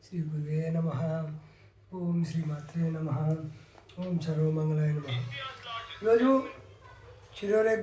శ్రీ గురువే నమః. ఓం శ్రీ మాత్రే నమః. ఓం సర్వమంగళాయ నమః. ఈరోజు చిరోరేఖ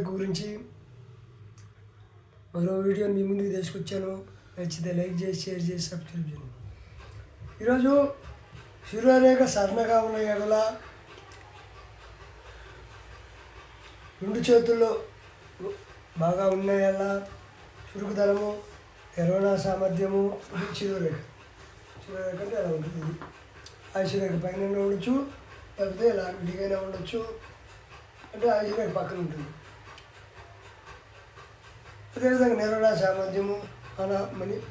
గురించి మరో వీడియోని మీ ముందుకు తీసుకొచ్చాను. నచ్చితే లైక్ చేసి, షేర్ చేసి, సబ్స్క్రైబ్ చేయండి. ఈరోజు చిరోరేఖ సన్నగా ఉన్న ఎడల రెండు చేతుల్లో బాగా ఉన్న ఎడల చురుకుదనము, నిర్వహణ సామర్థ్యము, చిరోరేఖ అంటే అలా ఉంటుంది. ఆయుషరేఖ పైన ఉండొచ్చు, లేకపోతే ఇలా విడిగైనా ఉండొచ్చు. అంటే ఆయుషరేఖ పక్కన ఉంటుంది. అదేవిధంగా నిర్వహణ సామర్థ్యము,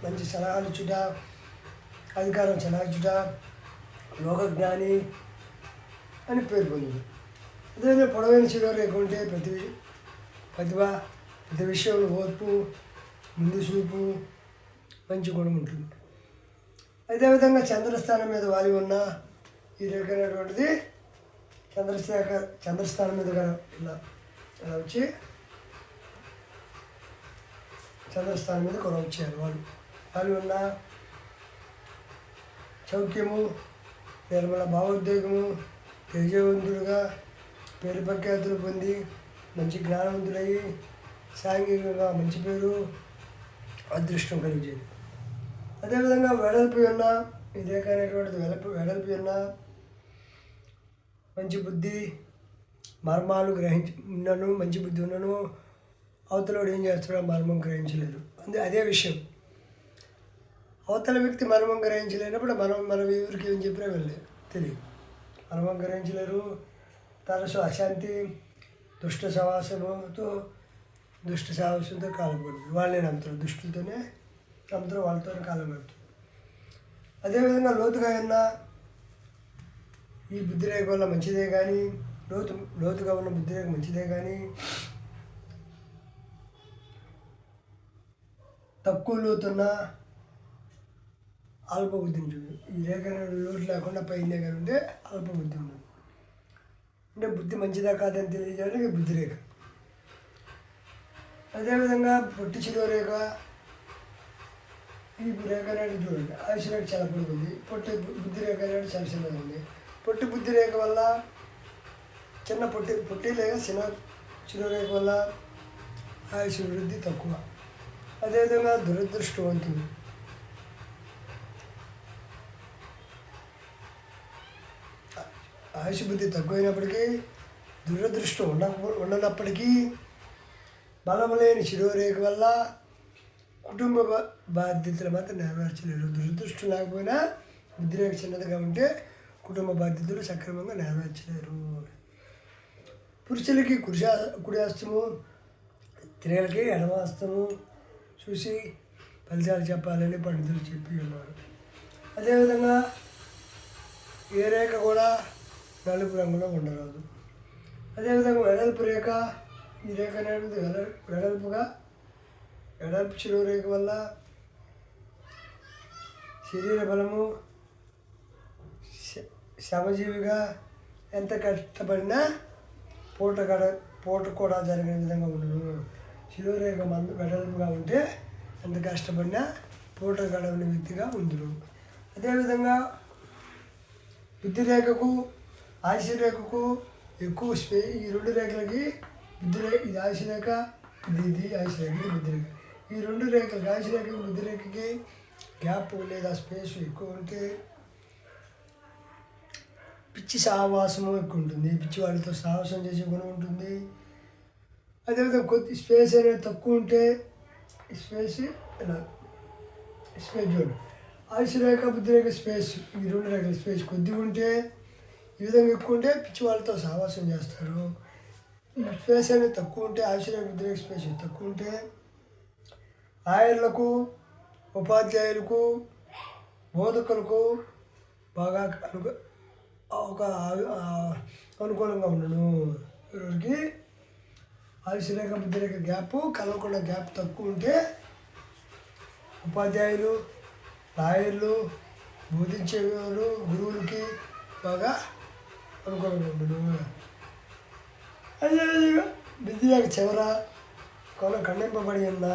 మంచి సలహాలు ఇచ్చుట, అధికారం చలాయించుట, లోకజ్ఞాని అని పేరు పొందింది. అదేవిధంగా పొడవైన చిరోరేఖ ఉంటే ప్రతిభ, ప్రతి విషయంలో ఓర్పు, ముందు చూపు, మంచి గుణం ఉంటుంది. అదేవిధంగా చంద్రస్థానం మీద వాలి ఉన్న ఈ రేఖ అనేటువంటిది చంద్రస్థానం మీద ఇలా వచ్చి చంద్రస్థానం మీద కొన వచ్చారు. వాళ్ళు ఉన్న చౌక్యము, నిర్మల భావోద్వేగము, తేజవంతులుగా పేరు ప్రఖ్యాతులు పొంది మంచి జ్ఞానవంతులయ్యి సాంఘికంగా మంచి పేరు, అదృష్టం కలిగేది. అదేవిధంగా వెడల్పు ఉన్న ఈ రేఖ అనేటువంటిది వెడల్పు ఉన్న మంచి బుద్ధి, మర్మాలు ఉన్నను, మంచి బుద్ధి ఉన్నను, అవతలవాడు ఏం చేస్తాడో మర్మం గ్రహించలేరు. అదే విషయం. అవతల వ్యక్తి మర్మం గ్రహించలేనప్పుడు మనం ఎవరికి ఏం చెప్పినా వెళ్ళలేదు, తెలియదు. మర్మం గ్రహించలేరు. తరచు అశాంతి, దుష్ట సహవాసంతో కాలం గడుపుతారు. వాళ్ళే నమ్ముతారు, దుష్టులతోనే నమ్ముతారు, వాళ్ళతోనే కాలం గడుపుతారు. అదేవిధంగా లోతుగా ఉన్న ఈ బుద్ధిరేఖ వల్ల మంచిదే కానీ, లోతుగా ఉన్న బుద్ధిరేఖ మంచిదే కానీ, తక్కువ లోతున్న అల్పబుద్ధిని చూడు. ఈ రేఖ లోటు లేకుండా పైన కానీ ఉంటే అల్పబుద్ధి ఉండదు. అంటే బుద్ధి మంచిదా కాదని తెలియజేయడానికి బుద్ధిరేఖ. అదేవిధంగా పొట్టి చిరోరేఖ, ఈ రేఖ అనేది చూడండి. ఆయుష్ రేఖ చాలా పొడుగుంది, బుద్ధిరేఖ అనేది చాలా చిన్నగా ఉంది. పొట్టి బుద్ధిరేఖ వల్ల పొట్టి లేక చిన్న చిరోరేఖ వల్ల ఆయుష్ వృద్ధి తక్కువ. అదేవిధంగా దురదృష్టవంతులు, ఆయుష్ బుద్ధి తక్కువైనప్పటికీ, దురదృష్టం ఉండనప్పటికీ, బలం లేని శిరోరేఖ వల్ల కుటుంబ బాధ్యతలు మాత్రం నెరవేర్చలేరు. దురదృష్టం లేకపోయినా బుద్ధిరేఖ చిన్నదిగా ఉంటే కుటుంబ బాధ్యతలు సక్రమంగా నెరవేర్చలేరు. పురుషులకి కుడి హస్తము, స్త్రీలకి ఎడమ హస్తము చూసి ఫలితాలు చెప్పాలని పండితులు చెప్పి ఉన్నారు. అదేవిధంగా ఏ రేఖ కూడా నలుపు రంగులో ఉండరాదు. అదేవిధంగా వెడల్పు రేఖ, ఈ రేఖ అనేది వెడల్పు చిరోరేఖ వల్ల శరీర బలము, శ్రమజీవిగా ఎంత కష్టపడినా పూట కూడా జరిగే విధంగా ఉండదు. శిరోరేఖ వెడల్పుగా ఉంటే ఎంత కష్టపడినా పూట గడవని వ్యక్తిగా ఉండును. అదేవిధంగా బుద్ధిరేఖకు, ఆయుష్ రేఖకు ఎక్కువ ఈ రెండు రేఖలకి ఇది ఆయుష్ రేఖ, ఇది ఆయుష్ రేఖ, ఇది బుద్ధిరేఖ. ఈ రెండు రేఖలకి, ఆయుష్ రేఖకి బుద్ధిరేఖకి గ్యాప్ లేదా స్పేస్ ఎక్కువ ఉంటే పిచ్చి సహవాసము ఎక్కువ ఉంటుంది. పిచ్చి వాళ్ళతో సాహసం చేసే గుణం ఉంటుంది. అదేవిధంగా కొద్ది స్పేస్ అనేది తక్కువ ఉంటే స్పేస్ చూడు. ఆయుష్ రేఖ, బుద్ధిరేఖ స్పేస్, ఈ రెండు రేఖల స్పేస్ కొద్దిగా ఉంటే, ఈ విధంగా ఎక్కువ ఉంటే పిచ్చి వాళ్ళతో సహవాసం చేస్తారు. ఈ స్పేస్ అనేది తక్కువ ఉంటే, ఆయుష్ రేఖ, బుద్ధిరేఖ స్పేస్ తక్కువ ఉంటే లాయర్లకు, ఉపాధ్యాయులకు, బోధకులకు బాగా అనుకూలంగా ఉండను. వీరికి ఆయుష్ రేఖ, బుద్ధిరేఖ గ్యాప్ కలవకుండా గ్యాప్ తక్కువ ఉంటే ఉపాధ్యాయులు, లాయర్లు, బోధించేవారు, గురువులకి బాగా అనుకూలంగా ఉండను. అదేవిధంగా బుద్ధిరేఖ చివర ఖండింపబడి ఉన్న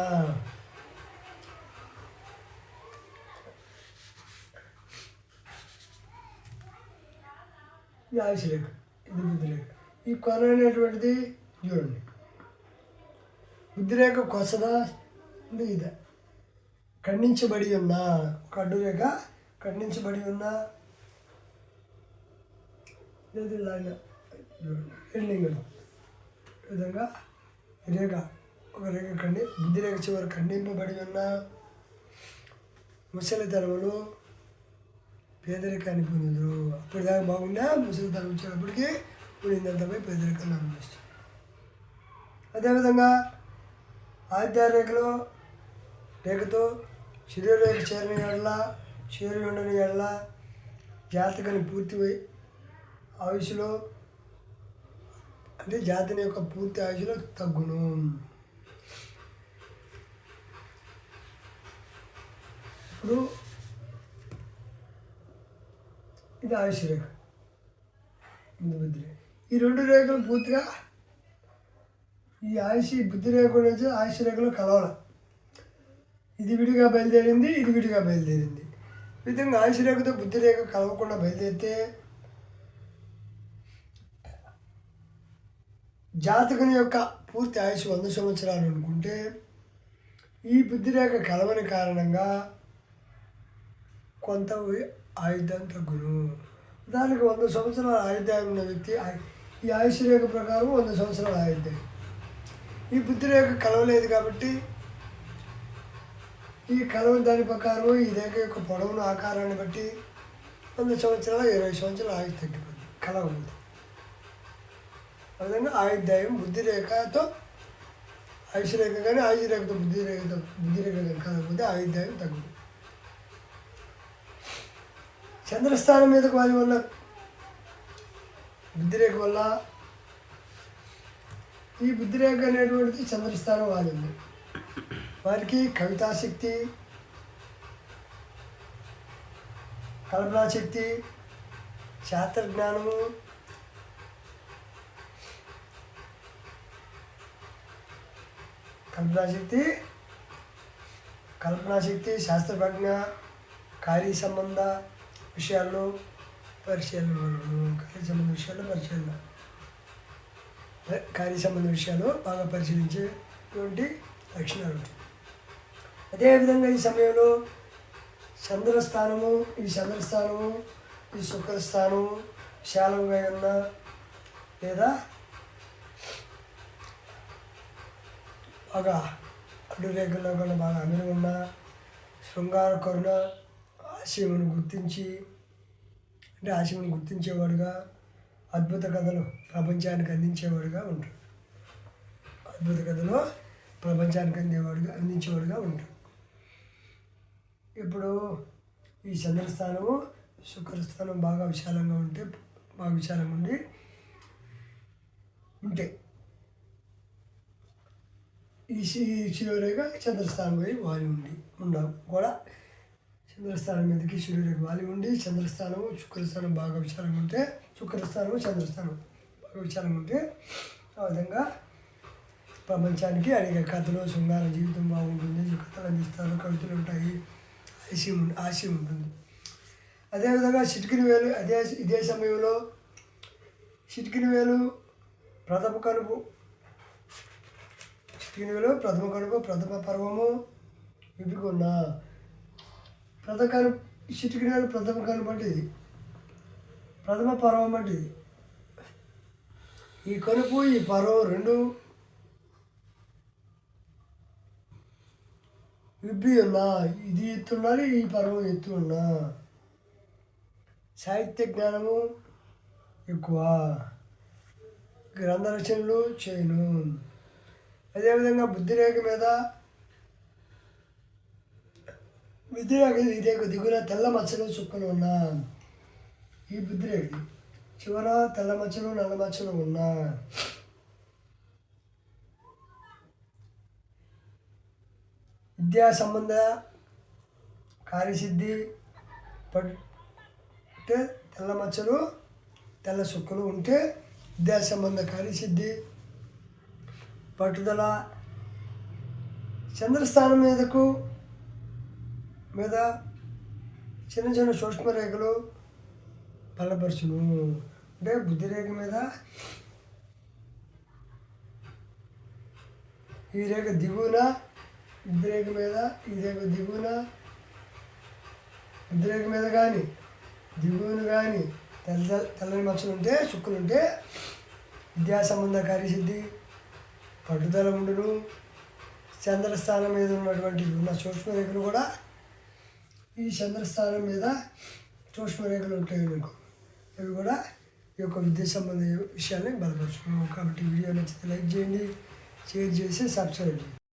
ఇది ఆయుష్ రేఖ, ఇది బుద్ధి రేఖ. ఈ కొన అనేటువంటిది చూడండి, బుద్ధి రేఖ కొసదా ఇదే ఖండించబడి ఉన్న ఒక అడ్డు రేఖ, ఖండించబడి ఉన్న ఎండింగ్ ఈ విధంగా రేఖ, ఒక రేఖ బుద్ధి రేఖ చివరి ఖండింపబడి ఉన్న ముసలితనములు పేదరికాన్ని పొందుదురు. అప్పటిదాకా బాగుండా ముసలితనం వచ్చేటప్పటికి ఉండిందంతపై పేదరికాన్ని అనుభవిస్తారు. అదేవిధంగా ఆదిత్య రేఖతో శరీరరేఖ చేరిన ఎడల, చేరి ఉండని ఎడల జాతకాన్ని పూర్తి ఆయుష్లో, అంటే జాతిని యొక్క పూర్తి ఆయుష్లో తగ్గును. ఇప్పుడు ఇది ఆయుష్ రేఖ, బుద్ధి రేఖ. ఈ రెండు రేఖలు పూర్తిగా ఈ బుద్ధి రేఖ నుంచి ఆయుష్ రేఖలో కలవాలి. ఇది విడిగా బయలుదేరింది, ఇది విడిగా బయలుదేరింది. ఈ విధంగా ఆయుష్ రేఖతో బుద్ధి రేఖ కలవకుండా బయలుదేరితే జాతకుని యొక్క పూర్తి ఆయుష్ 100 సంవత్సరాలు అనుకుంటే, ఈ బుద్ధి రేఖ కలవని కారణంగా కొంత ఆయుర్దాయం తగ్గును. దానికి 100 సంవత్సరాల ఆయుర్దాయం ఉన్న వ్యక్తి ఈ ఆయుష్ రేఖ ప్రకారం 100 సంవత్సరాల ఆయుర్దాయం. ఈ బుద్ధి రేఖ కలవలేదు కాబట్టి ఈ కలవ దాని ప్రకారం ఈ రేఖ యొక్క పొడవును ఆకారాన్ని బట్టి 100 సంవత్సరాలు 20 సంవత్సరాలు ఆయుష్ తగ్గిపోతుంది, కలవదు. ఆ విధంగా ఆయుర్దాయం బుద్ధి రేఖతో ఆయుష్ రేఖ కానీ ఆయుష్ రేఖతో బుద్ధి రేఖ కానీ కలగకపోతే ఆయుర్దాయం తగ్గుతుంది. చంద్రస్థానం మీదకు వారి వల్ల బుద్ధి రేఖ వల్ల ఈ బుద్ధి రేఖ అనేటువంటిది చంద్రస్థానం వాడింది. వారికి కవితాశక్తి, కల్పనాశక్తి, శాస్త్రజ్ఞానము, కల్పనాశక్తి, శాస్త్ర ప్రజ్ఞ, కార్య సంబంధ విషయాల్లో పరిశీలన కార్య సంబంధ విషయాలు బాగా పరిశీలించేటువంటి లక్షణాలు ఉంటాయి. అదేవిధంగా ఈ సమయంలో చంద్రస్థానము, ఈ శుక్రస్థానము విశాలంగా ఉన్న లేదా బాగా అడ్డు రేఖల్లో కన్నా బాగా అమిరి ఉన్న శృంగార కరుణ ఆశయమును గుర్తించేవాడుగా, అద్భుత కథలు ప్రపంచానికి అందించేవాడుగా ఉంటాడు. అందించేవాడుగా ఉంటాడు. ఇప్పుడు ఈ చంద్రస్థానము శుక్రస్థానం బాగా విశాలంగా ఉంటే ఈ శివరేఖ చంద్రస్థానం పోయి వాలి కూడా చంద్రస్థానం మీదకి సూర్యరేఖ వాలి ఉండి చంద్రస్థానము శుక్రస్థానం బాగా విశాలంగా ఉంటే, చంద్రస్థానం బాగా విశాలంగా ఉంటే ఆ విధంగా ప్రపంచానికి అనేక కథలు, శృంగార జీవితం బాగుంటుంది, కథలు అందిస్తారు, కవితలు ఉంటాయి, ఆశయం ఉంటుంది. అదేవిధంగా చిటికిన వేలు ఇదే సమయంలో చిటికిన వేలు ప్రథమ కనుపు, ప్రథమ పర్వము విభికున్న చిటికిన వేలు ప్రథమ కనుపు అంటే ఇది, ప్రథమ పర్వం అంటే ఇది. ఈ కనుపు ఈ పర్వం రెండు విబ్బి ఉన్నా, ఇది ఎత్తున్నది, ఈ పర్వం ఎత్తు ఉన్నా. సాహిత్య జ్ఞానము ఎక్కువ, గ్రంథ రచనలు చేయను. అదేవిధంగా బుద్ధిరేఖ మీద ఇదే దిగున తెల్ల మచ్చలు చుక్కలు ఉన్నా, ఈ బుద్ధిరేఖ చివర తెల్ల మచ్చలు నల్ల మచ్చలు ఉన్నా, విద్యా సంబంధ కార్యసిద్ధి పట్టే తెల్ల మచ్చలు తెల్ల చుక్కలు ఉంటే విద్యా సంబంధ కార్యసిద్ధి, పట్టుదల, చంద్రస్థానం మీద చిన్న సూక్ష్మరేఖలు బలపరచును. అంటే బుద్ధి రేఖ మీద ఈ రేఖ దిగువన, బుద్ధి రేఖ మీద ఈ రేఖ దిగువన, బుద్ధి రేఖ మీద కానీ దిగువన కానీ తెల్లని మచ్చలు ఉంటే, చుక్కలు ఉంటే విద్యా సంబంధ కార్యసిద్ధి, పట్టుదల ఉండును. చంద్రస్థానం మీద ఉన్న సూక్ష్మరేఖలు కూడా ఈ చంద్రస్థానం మీద సూక్ష్మరేఖలు ఉంటాయి మీకు. అవి కూడా ఈ యొక్క విద్యా సంబంధ విషయాన్ని బలపరుచుకున్నాం. కాబట్టి వీడియో నచ్చితే లైక్ చేయండి, షేర్ చేసి సబ్స్క్రైబ్ చేయండి.